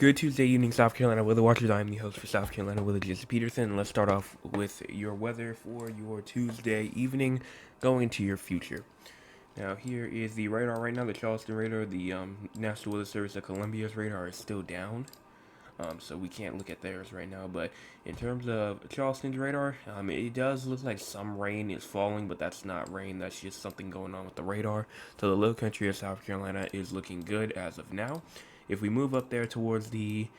Good Tuesday evening, South Carolina weather watchers. I'm the host for South Carolina Weather, Jesse Peterson. Let's start off with your weather for your Tuesday evening, going into your future. Now, here is the radar right now. The Charleston radar, the National Weather Service of Columbia's radar is still down, so we can't look at theirs right now. But in terms of Charleston's radar, it does look like some rain is falling, but that's not rain. That's just something going on with the radar. So the low country of South Carolina is looking good as of now. If we move up there towards the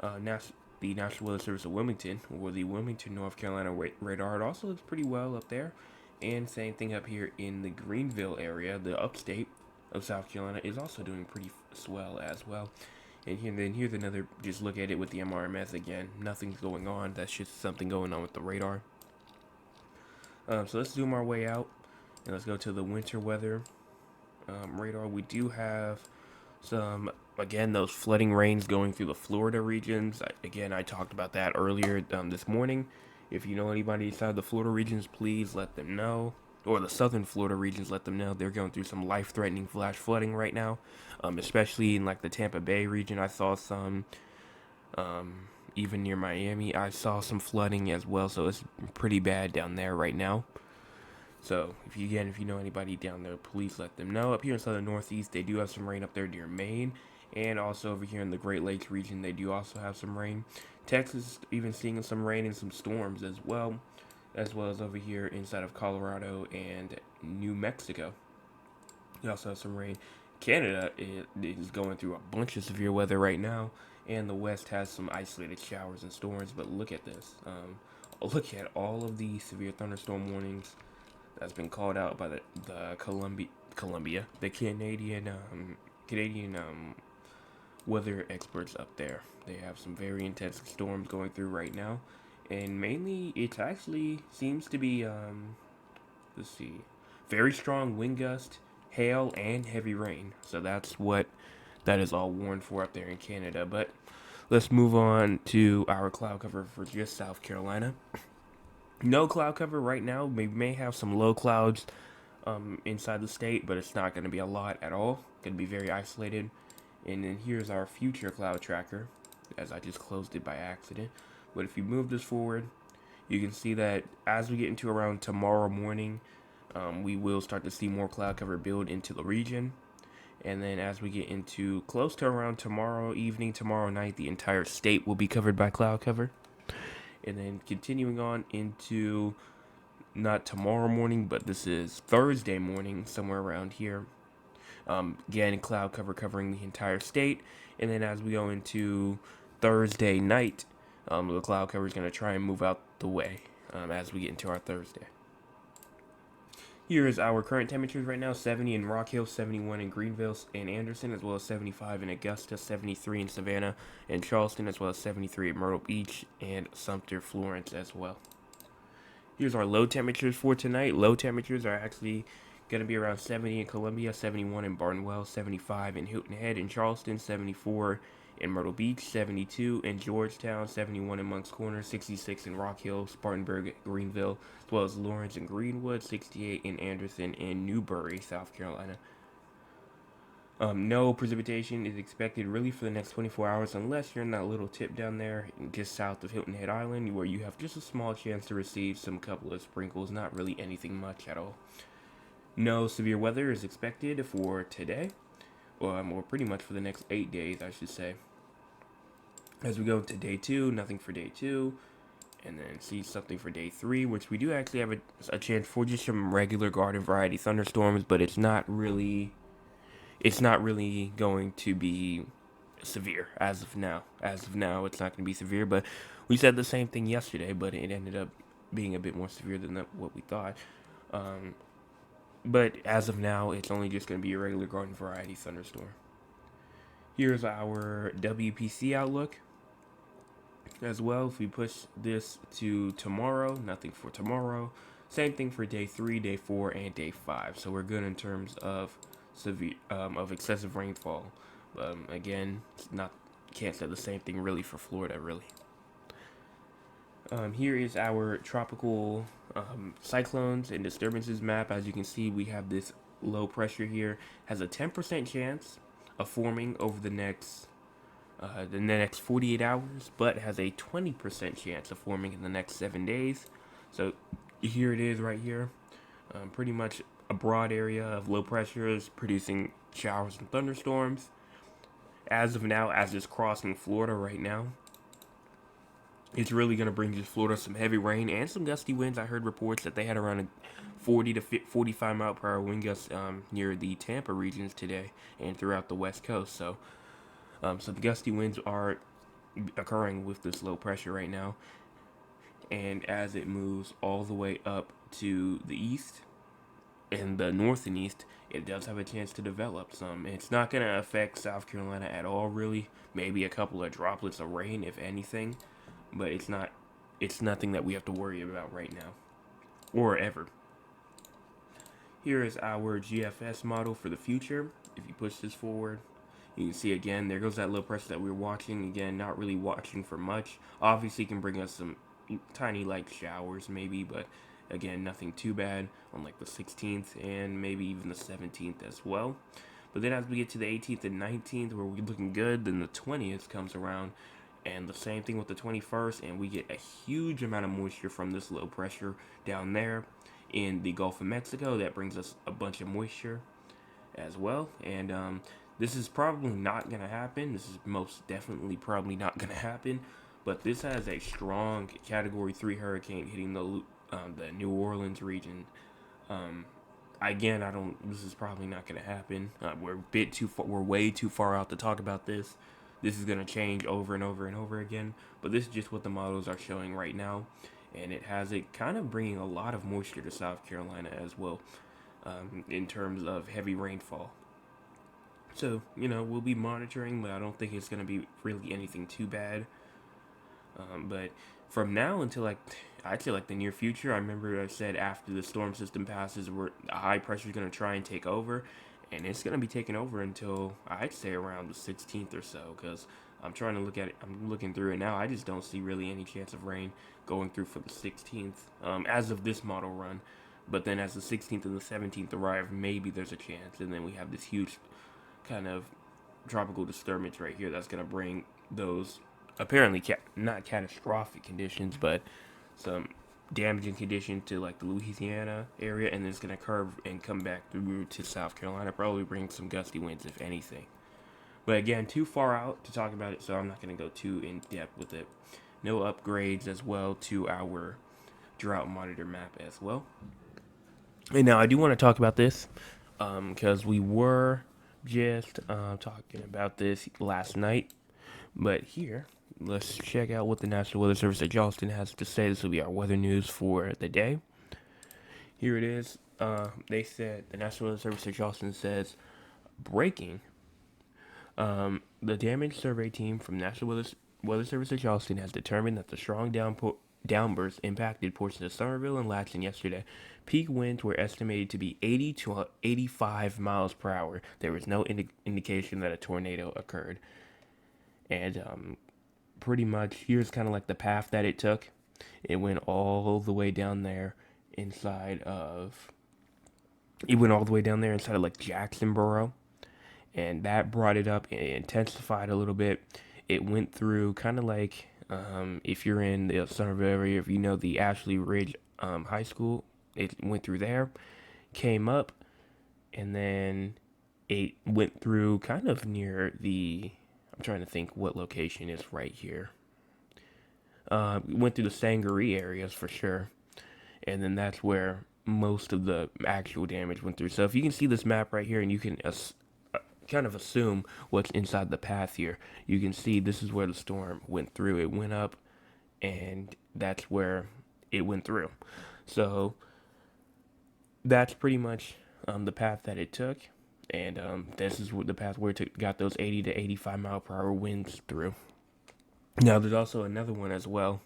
National Weather Service of Wilmington, or the Wilmington, North Carolina radar, it also looks pretty well up there. And same thing up here in the Greenville area, the upstate of South Carolina is also doing pretty swell as well. And here's another, just look at it with the MRMS again. Nothing's going on. That's just something going on with the radar. So let's zoom our way out and let's go to the winter weather radar. We do have some, again, those flooding rains going through the Florida regions. I talked about that earlier this morning. If you know anybody inside the Florida regions, please let them know. Or the southern Florida regions, let them know. They're going through some life-threatening flash flooding right now, especially in like the Tampa Bay region. I saw some, even near Miami, I saw some flooding as well. So it's pretty bad down there right now. So if you know anybody down there, please let them know. Up here in southern Northeast, they do have some rain up there near Maine, and also over here in the Great Lakes region, they do also have some rain. Texas even seeing some rain and some storms as well as over here inside of Colorado and New Mexico. You also have some rain. Canada is going through a bunch of severe weather right now, and the West has some isolated showers and storms. But look at this. Look at all of the severe thunderstorm warnings that's been called out by the Columbia, the Canadian weather experts up there. They have some very intense storms going through right now, and mainly it actually seems to be let's see, very strong wind gust, hail, and heavy rain. So that's what that is all warned for up there in Canada. But let's move on to our cloud cover for just South Carolina. No cloud cover right now. We may have some low clouds inside the state, but it's not going to be a lot at all. Going to be very isolated. And then here's our future cloud tracker, as I just closed it by accident. But if you move this forward, you can see that as we get into around tomorrow morning, we will start to see more cloud cover build into the region. And then as we get into close to around tomorrow evening, tomorrow night, the entire state will be covered by cloud cover. And then continuing on into not tomorrow morning, but this is Thursday morning, somewhere around here. Again, cloud cover covering the entire state. And then as we go into Thursday night, the cloud cover is going to try and move out the way as we get into our Thursday. Here is our current temperatures right now: 70 in Rock Hill, 71 in Greenville and Anderson, as well as 75 in Augusta, 73 in Savannah and Charleston, as well as 73 at Myrtle Beach and Sumter, Florence as well. Here's our low temperatures for tonight. Low temperatures are actually going to be around 70 in Columbia, 71 in Barnwell, 75 in Hilton Head and Charleston, 74 in Myrtle Beach, 72 in Georgetown, 71 in Moncks Corner, 66 in Rock Hill, Spartanburg, Greenville, as well as Lawrence and Greenwood, 68 in Anderson and Newberry, South Carolina. No precipitation is expected really for the next 24 hours unless you're in that little tip down there just south of Hilton Head Island, where you have just a small chance to receive some couple of sprinkles, not really anything much at all. No severe weather is expected for today, or pretty much for the next 8 days, I should say. As we go to day 2, nothing for day 2, and then see something for day 3, which we do actually have a chance for just some regular garden variety thunderstorms, but it's not really going to be severe as of now. As of now, it's not going to be severe, but we said the same thing yesterday, but it ended up being a bit more severe than what we thought. But as of now, it's only just going to be a regular garden variety thunderstorm. Here's our WPC outlook as well. If we push this to tomorrow, nothing for tomorrow. Same thing for day 3, day 4, and day 5. So we're good in terms of excessive rainfall. Again, can't say the same thing really for Florida, really. Here is our tropical cyclones and disturbances map. As you can see, we have this low pressure here. Has a 10% chance of forming over the next the next 48 hours, but has a 20% chance of forming in the next 7 days. So here it is right here. Pretty much a broad area of low pressures producing showers and thunderstorms. As of now, as it's crossing Florida right now, it's really going to bring just Florida some heavy rain and some gusty winds. I heard reports that they had around a 40 to 45 mile per hour wind gusts near the Tampa regions today and throughout the West Coast. So the gusty winds are occurring with this low pressure right now. And as it moves all the way up to the east and the north and east, it does have a chance to develop some. It's not going to affect South Carolina at all, really. Maybe a couple of droplets of rain, if anything. But it's nothing that we have to worry about right now. Or ever. Here is our GFS model for the future. If you push this forward, you can see again, there goes that low pressure that we were watching. Again, not really watching for much. Obviously, it can bring us some tiny light showers maybe, but again, nothing too bad on like the 16th and maybe even the 17th as well. But then as we get to the 18th and 19th, where we're looking good, then the 20th comes around, and the same thing with the 21st, and we get a huge amount of moisture from this low pressure down there in the Gulf of Mexico. That brings us a bunch of moisture as well, and this is probably not going to happen. This is most definitely probably not going to happen, but this has a strong Category 3 hurricane hitting the New Orleans region. Again, this is probably not going to happen. We're a bit too far, we're way too far out to talk about this. This is going to change over and over and over again, but this is just what the models are showing right now, and it has it kind of bringing a lot of moisture to South Carolina as well, in terms of heavy rainfall. So, we'll be monitoring, but I don't think it's going to be really anything too bad. But from now until I'd say the near future, I remember I said after the storm system passes, where the high pressure is going to try and take over, and it's going to be taking over until I'd say around the 16th or so, because I'm trying to look at it. I'm looking through it now. I just don't see really any chance of rain going through for the 16th as of this model run. But then as the 16th and the 17th arrive, maybe there's a chance, and then we have this huge kind of tropical disturbance right here that's going to bring those apparently not catastrophic conditions, but some damaging condition to the Louisiana area, and then it's going to curve and come back through to South Carolina, probably bring some gusty winds if anything. But again, too far out to talk about it, so I'm not going to go too in depth with it. No upgrades as well to our drought monitor map as well. And now I do want to talk about this because we were just talking about this last night, but here, let's check out what the National Weather Service at Charleston has to say. This will be our weather news for the day. Here it is. They said, the National Weather Service at Charleston says, breaking. The damage survey team from National Weather Service at Charleston has determined that the strong downbursts impacted portions of Somerville and Latson yesterday. Peak winds were estimated to be 80 to 85 miles per hour. There was no indication that a tornado occurred. And pretty much, here's kind of the path that it took. It went all the way down there inside of Jacksonboro. And that brought it up and intensified a little bit. It went through kind of if you're in the Somerville area, if you know the Ashley Ridge High School, it went through there, came up, and then it went through kind of near I'm trying to think what location is right here. Went through the Sangaree areas for sure, and then that's where most of the actual damage went through. So if you can see this map right here, and you can kind of assume what's inside the path here, you can see this is where the storm went through. It went up, and that's where it went through. So that's pretty much the path that it took, and this is the path where it got those 80 to 85 mile per hour winds through. Now there's also another one as well,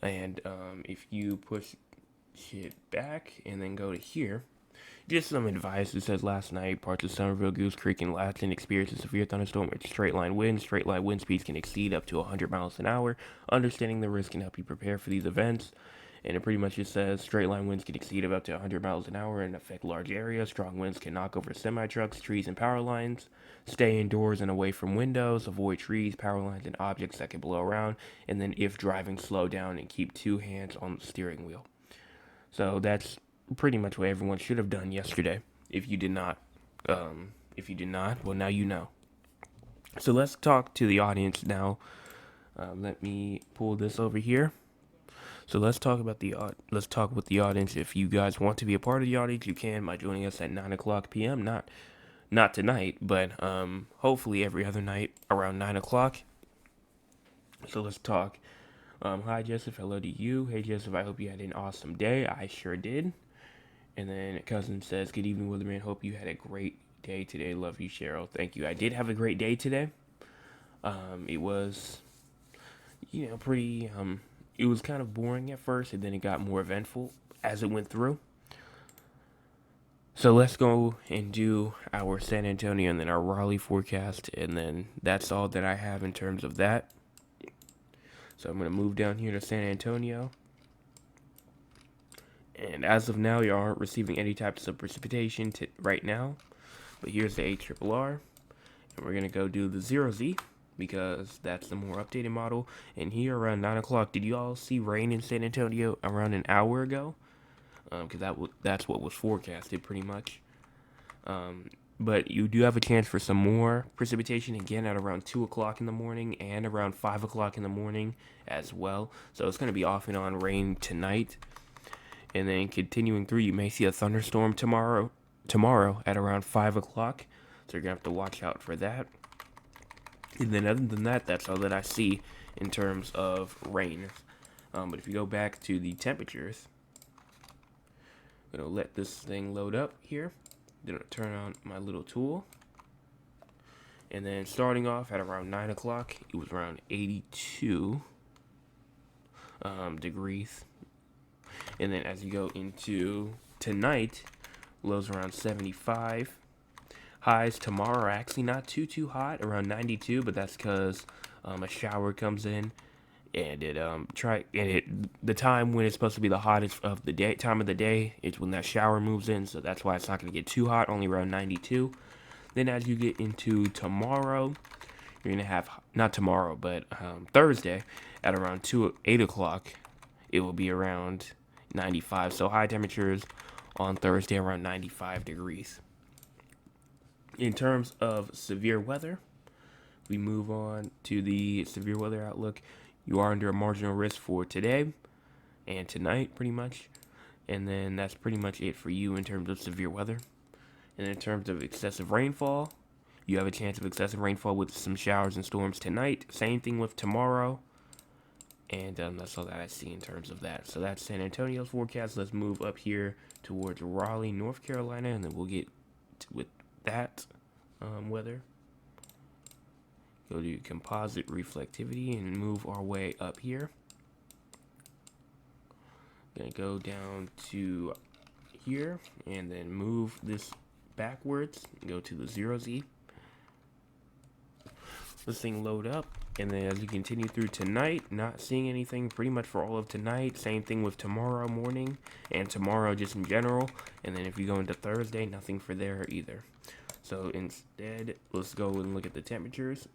and if you push it back and then go to here, just some advice. It says last night, parts of Somerville, Goose Creek, and Latson experienced a severe thunderstorm with straight line winds. Straight line wind speeds can exceed up to 100 miles an hour. Understanding the risk can help you prepare for these events. And it pretty much just says straight line winds can exceed up to 100 miles an hour and affect large areas. Strong winds can knock over semi trucks, trees, and power lines. Stay indoors and away from windows. Avoid trees, power lines, and objects that can blow around. And then, if driving, slow down and keep 2 hands on the steering wheel. So that's pretty much what everyone should have done yesterday. If you did not, well, now you know. So let's talk to the audience now. Let me pull this over here. So let's talk with the audience. If you guys want to be a part of the audience, you can by joining us at 9 o'clock p.m. Not tonight, but hopefully every other night around 9 o'clock. So let's talk. Hi Joseph, hello to you. Hey Joseph, I hope you had an awesome day. I sure did. And then cousin says, good evening, Weatherman. Hope you had a great day today. Love you, Cheryl. Thank you. I did have a great day today. It was, pretty. It was kind of boring at first, and then it got more eventful as it went through. So let's go and do our San Antonio and then our Raleigh forecast, and then that's all that I have in terms of that. So I'm going to move down here to San Antonio. And as of now, you aren't receiving any types of precipitation right now. But here's the ARRR. And we're going to go do the 0Z because that's the more updated model. And here around 9 o'clock, did you all see rain in San Antonio around an hour ago? Because that's what was forecasted pretty much. But you do have a chance for some more precipitation again at around 2 o'clock in the morning and around 5 o'clock in the morning as well. So it's going to be off and on rain tonight. And then continuing through, you may see a thunderstorm tomorrow at around 5 o'clock. So you're going to have to watch out for that. And then other than that, that's all that I see in terms of rain. But if you go back to the temperatures, I'm going to let this thing load up here. Then I'll turn on my little tool. And then starting off at around 9 o'clock, it was around 82 degrees. And then as you go into tonight, lows around 75. Highs tomorrow are actually not too hot, around 92, but that's because a shower comes in, and the time when it's supposed to be the hottest of the time of the day is when that shower moves in, so that's why it's not going to get too hot, only around 92. Then as you get into tomorrow, you're going to have, not tomorrow, but Thursday, at around 8 o'clock, it will be around 95. So high temperatures on Thursday around 95 degrees. In terms of severe weather, we move on to the severe weather outlook. You are under a marginal risk for today and tonight, pretty much. And then that's pretty much it for you in terms of severe weather. And in terms of excessive rainfall, you have a chance of excessive rainfall with some showers and storms tonight. Same thing with tomorrow. And that's all that I see in terms of that. So that's San Antonio's forecast. Let's move up here towards Raleigh, North Carolina, and then we'll get with that weather. Go to composite reflectivity and move our way up here. Gonna go down to here and then move this backwards. Go to the 0Z. This thing load up, and then as you continue through tonight, not seeing anything pretty much for all of tonight. Same thing with tomorrow morning and tomorrow just in general. And then if you go into Thursday, nothing for there either. So instead, let's go and look at the temperatures.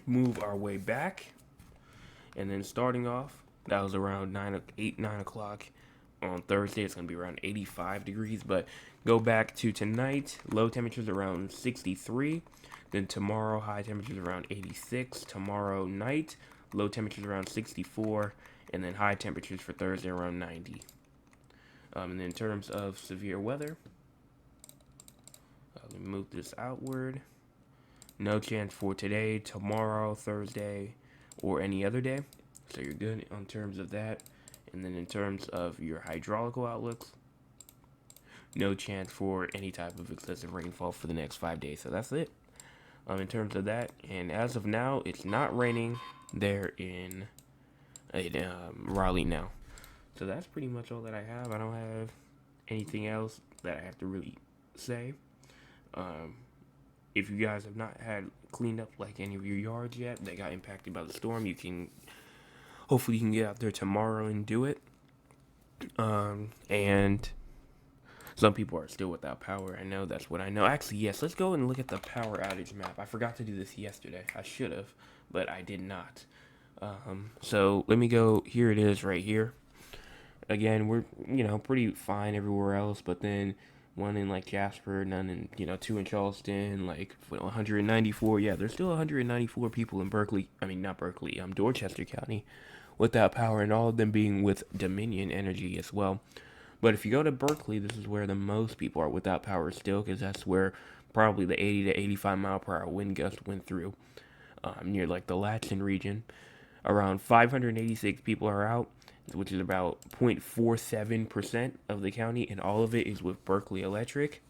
Move our way back, and then starting off, that was around 9 o'clock on Thursday. It's going to be around 85 degrees, but go back to tonight, low temperatures around 63. Then tomorrow, high temperatures around 86. Tomorrow night, low temperatures around 64, and then high temperatures for Thursday around 90. And in terms of severe weather, let me move this outward. No chance for today, tomorrow, Thursday, or any other day. So you're good in terms of that. And then in terms of your hydraulical outlooks, no chance for any type of excessive rainfall for the next 5 days. So that's it. In terms of that, and as of now, it's not raining there in Raleigh now. So that's pretty much all that I have. I don't have anything else that I have to really say. If you guys have not had cleaned up like any of your yards yet that got impacted by the storm, hopefully you can get out there tomorrow and do it. And some people are still without power. I know, that's what I know. Actually, yes, let's go and look at the power outage map. I forgot to do this yesterday. I should have, but I did not. So let me go. Here it is right here. Again, we're, pretty fine everywhere else, but then one in like Jasper, none in, two in Charleston, like 194. Yeah, there's still 194 people in Berkeley. I mean, not Berkeley, Dorchester County without power, and all of them being with Dominion Energy as well. But if you go to Berkeley, this is where the most people are without power still, because that's where probably the 80 to 85 mile per hour wind gust went through, near like the Latson region. Around 586 people are out, which is about 0.47% of the county, and all of it is with Berkeley Electric.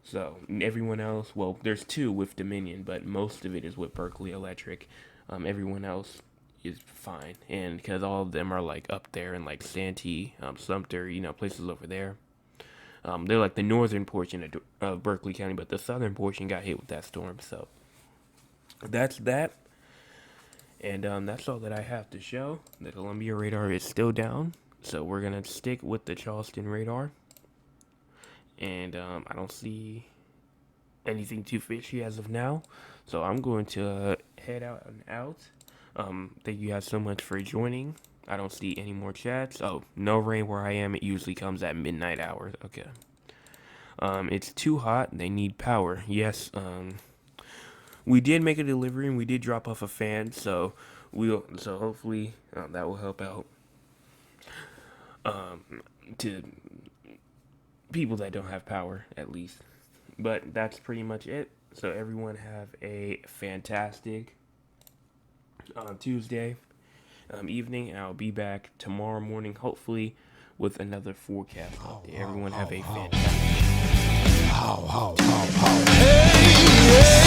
So everyone else, well, there's two with Dominion, but most of it is with Berkeley Electric. Everyone else is fine, and because all of them are like up there in like Santee, Sumter, places over there. They're like the northern portion of Berkeley County, but the southern portion got hit with that storm. So that's that. And that's all that I have to show. The Columbia radar is still down, so we're going to stick with the Charleston radar. And I don't see anything too fishy as of now, so I'm going to head out and out. Thank you guys so much for joining. I don't see any more chats. Oh, no rain where I am. It usually comes at midnight hours. Okay. It's too hot. They need power. Yes, we did make a delivery and we did drop off a fan, so hopefully that will help out to people that don't have power, at least. But that's pretty much it. So everyone have a fantastic Tuesday evening, and I'll be back tomorrow morning, hopefully with another forecast update. Everyone have a fantastic Hey, yeah.